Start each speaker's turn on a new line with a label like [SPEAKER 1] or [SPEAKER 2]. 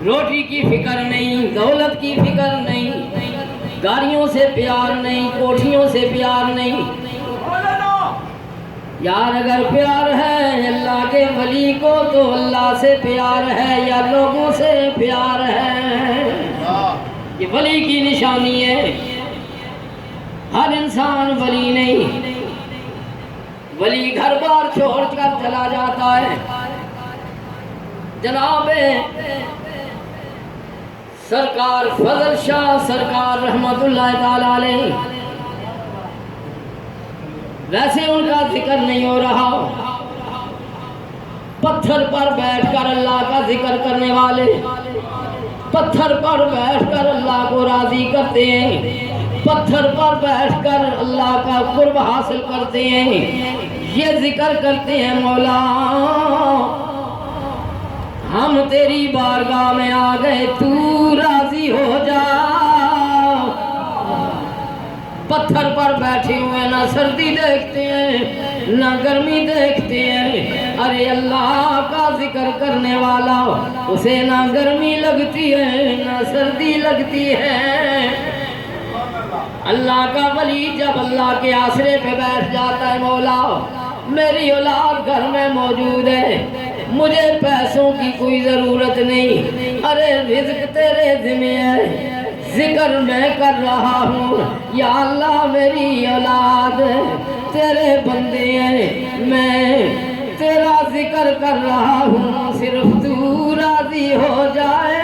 [SPEAKER 1] روٹی کی فکر نہیں، دولت کی فکر نہیں، گاڑیوں سے پیار نہیں، کوٹھیوں سے پیار نہیں۔ یار اگر پیار ہے اللہ کے ولی کو تو اللہ سے پیار ہے یا لوگوں سے پیار ہے؟ یہ ولی کی نشانی ہے۔ ہر انسان ولی نہیں، ولی گھر بار چھوڑ کر چلا جاتا ہے۔ جناب سرکار فضل شاہ سرکار رحمت اللہ تعالی علیہ، ویسے ان کا ذکر نہیں ہو رہا، پتھر پر بیٹھ کر اللہ کا ذکر کرنے والے پتھر پر بیٹھ کر اللہ کو راضی کرتے ہیں، پتھر پر بیٹھ کر اللہ کا قرب حاصل کرتے ہیں، یہ ذکر کرتے ہیں مولا ہم تیری بارگاہ میں آ گئے، تو راضی ہو جا۔ پتھر پر بیٹھے ہوئے نہ سردی دیکھتے ہیں نہ گرمی دیکھتے ہیں، ارے اللہ کا ذکر کرنے والا اسے نہ گرمی لگتی ہے نہ سردی لگتی ہے۔ اللہ کا ولی جب اللہ کے آسرے پہ بیٹھ جاتا ہے، مولا میری اولاد گھر میں موجود ہے، مجھے پیسوں کی کوئی ضرورت نہیں، ارے رزق تیرے ذمہ ہے، ذکر میں کر رہا ہوں، یا اللہ میری اولاد تیرے بندے ہیں، میں تیرا ذکر کر رہا ہوں، صرف تو راضی ہو جائے